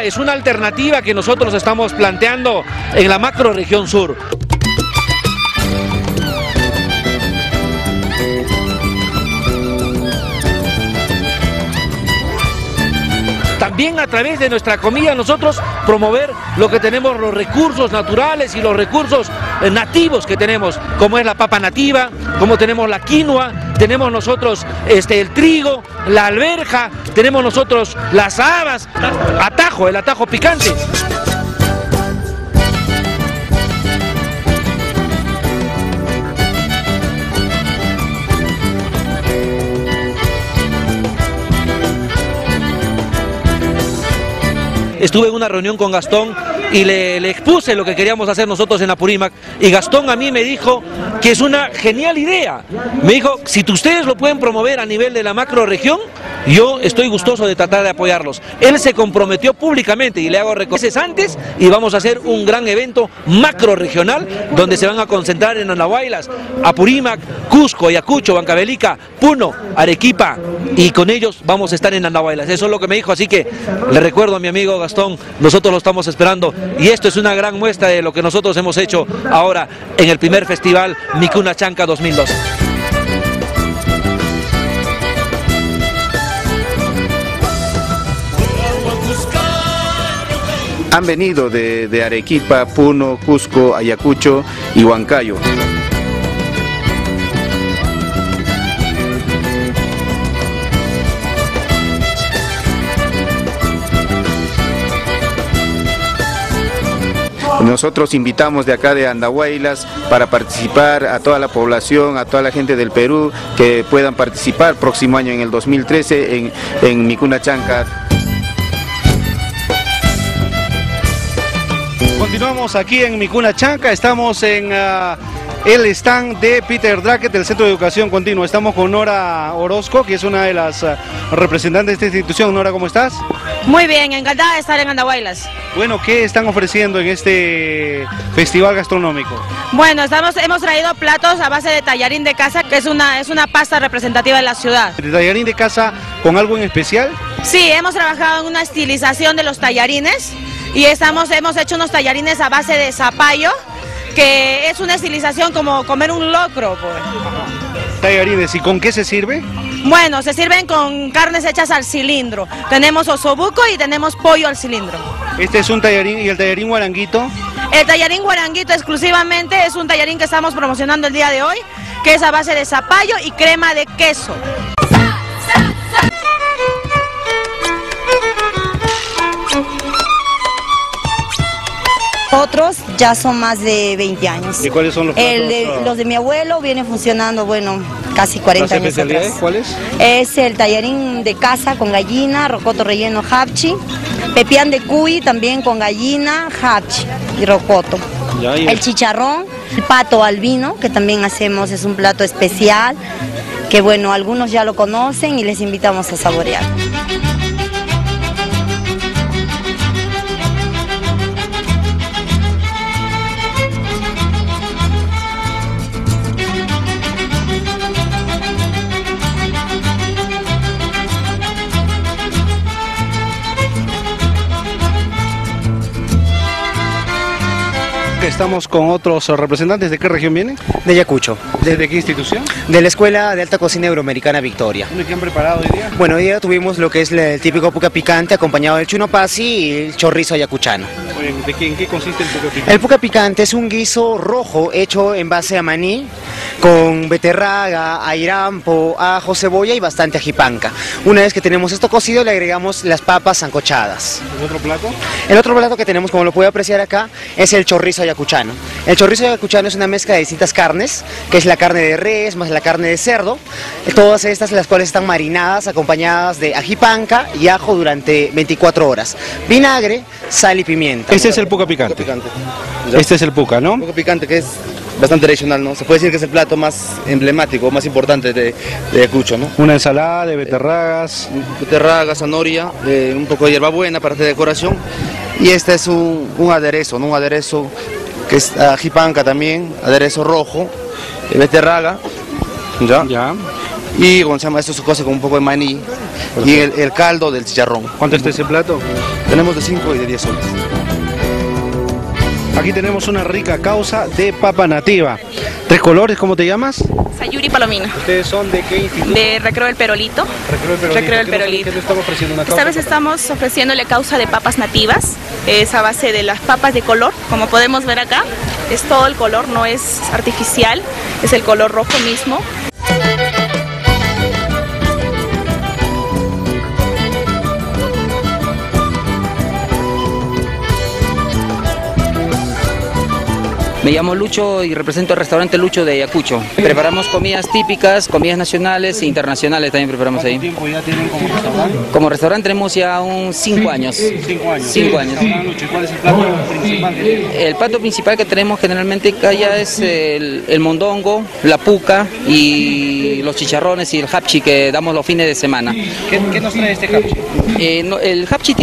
es una alternativa que nosotros estamos planteando en la macrorregión sur. También a través de nuestra comida nosotros promover lo que tenemos, los recursos naturales y los recursos nativos que tenemos, como es la papa nativa, como tenemos la quinoa, tenemos nosotros el trigo, la alberja, tenemos nosotros las habas, el atajo picante. Estuve en una reunión con Gastón y le expuse lo que queríamos hacer nosotros en Apurímac, y Gastón a mí me dijo que es una genial idea. Me dijo, si ustedes lo pueden promover a nivel de la macrorregión, yo estoy gustoso de tratar de apoyarlos. Él se comprometió públicamente y le hago meses antes, y vamos a hacer un gran evento macrorregional donde se van a concentrar en Andahuaylas, Apurímac, Cusco, Ayacucho, Huancavelica, Puno, Arequipa, y con ellos vamos a estar en Andahuaylas. Eso es lo que me dijo, así que le recuerdo a mi amigo Gastón, nosotros lo estamos esperando, y esto es una gran muestra de lo que nosotros hemos hecho ahora en el primer festival Micuna Chanca 2012. Han venido de Arequipa, Puno, Cusco, Ayacucho y Huancayo. Nosotros invitamos de acá de Andahuaylas para participar a toda la población, a toda la gente del Perú, que puedan participar próximo año en el 2013 en Micuna Chanca. Continuamos aquí en Micuna Chanca, estamos en el stand de Peter Drucker del Centro de Educación Continua. Estamos con Nora Orozco, que es una de las representantes de esta institución. Nora, ¿cómo estás? Muy bien, encantada de estar en Andahuaylas. Bueno, ¿qué están ofreciendo en este festival gastronómico? Bueno, hemos traído platos a base de tallarín de casa, que es una pasta representativa de la ciudad. ¿El tallarín de casa con algo en especial? Sí, hemos trabajado en una estilización de los tallarines y hemos hecho unos tallarines a base de zapallo, que es una estilización como comer un locro, pues. Tallarines, ¿y con qué se sirve? Bueno, se sirven con carnes hechas al cilindro. Tenemos osobuco y tenemos pollo al cilindro. Este es un tallarín, ¿y el tallarín guaranguito? El tallarín guaranguito exclusivamente es un tallarín que estamos promocionando el día de hoy, que es a base de zapallo y crema de queso. Otros ya son más de 20 años. ¿Y cuáles son los platos? Los de mi abuelo viene funcionando, bueno, casi 40 años atrás. ¿Cuáles? Es el tallarín de casa con gallina, rocoto relleno hapchi, pepián de cuy también con gallina, hapchi y rocoto. El chicharrón, el pato al vino, que también hacemos, es un plato especial, que bueno, algunos ya lo conocen y les invitamos a saborear. Estamos con otros representantes. ¿De qué región vienen? De Ayacucho. ¿Desde qué institución? De la Escuela de Alta Cocina Euroamericana Victoria. ¿Qué han preparado hoy día? Bueno, hoy día tuvimos lo que es el típico puca picante acompañado del chunopasi y el chorizo ayacuchano. ¿En qué consiste el puca picante? El puca picante es un guiso rojo hecho en base a maní, con beterraga, airampo, ajo, cebolla y bastante ajipanca. Una vez que tenemos esto cocido, le agregamos las papas sancochadas. ¿El otro plato? El otro plato que tenemos, como lo puede apreciar acá, es el chorizo ayacuchano. El chorizo ayacuchano es una mezcla de distintas carnes, que es la carne de res más la carne de cerdo, todas estas las cuales están marinadas, acompañadas de ajipanca y ajo durante 24 horas. Vinagre, sal y pimienta. Este es el puca picante. Este es el puca, ¿no? Puca picante, que es bastante tradicional, ¿no? Se puede decir que es el plato más emblemático, más importante de Ayacucho, ¿no? Una ensalada de beterragas. Beterraga, zanahoria, un poco de hierbabuena para hacer decoración. Y este es un aderezo, ¿no? Un aderezo que es ajipanca también, aderezo rojo, beterraga, ¿ya? Ya. Y, ¿cómo se llama? Esto se cose con un poco de maní, y el caldo del chicharrón. ¿Cuánto está ese plato? Tenemos de 5 y de 10 soles. Aquí tenemos una rica causa de papa nativa. 3 colores, ¿cómo te llamas? Sayuri Palomino. ¿Ustedes son de qué instituto? De Recreo del Perolito. Recreo del Perolito. ¿Qué le estamos ofreciendo? Una causa. Esta vez estamos ofreciéndole causa de papas nativas. Es a base de las papas de color, como podemos ver acá. Es todo el color, no es artificial, es el color rojo mismo. Me llamo Lucho y represento el restaurante Lucho de Ayacucho. Preparamos comidas típicas, comidas nacionales e internacionales también preparamos ahí. ¿Cuánto tiempo ya tienen como restaurante? Como restaurante tenemos ya 5 años. 5 años. 5 años. Lucho, ¿cuál es el plato principal que tienen? El plato principal que tenemos generalmente acá ya es el mondongo, la puca y los chicharrones y el hapchi que damos los fines de semana. ¿Qué nos trae este hapchi? El hapchi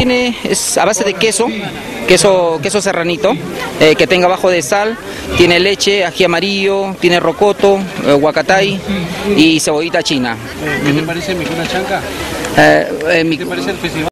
es a base de queso serranito, que tenga abajo de sal, tiene leche, ají amarillo, tiene rocoto, huacatay y cebollita china. ¿Qué te parece Micuna Chanca? ¿Qué te parece el festival?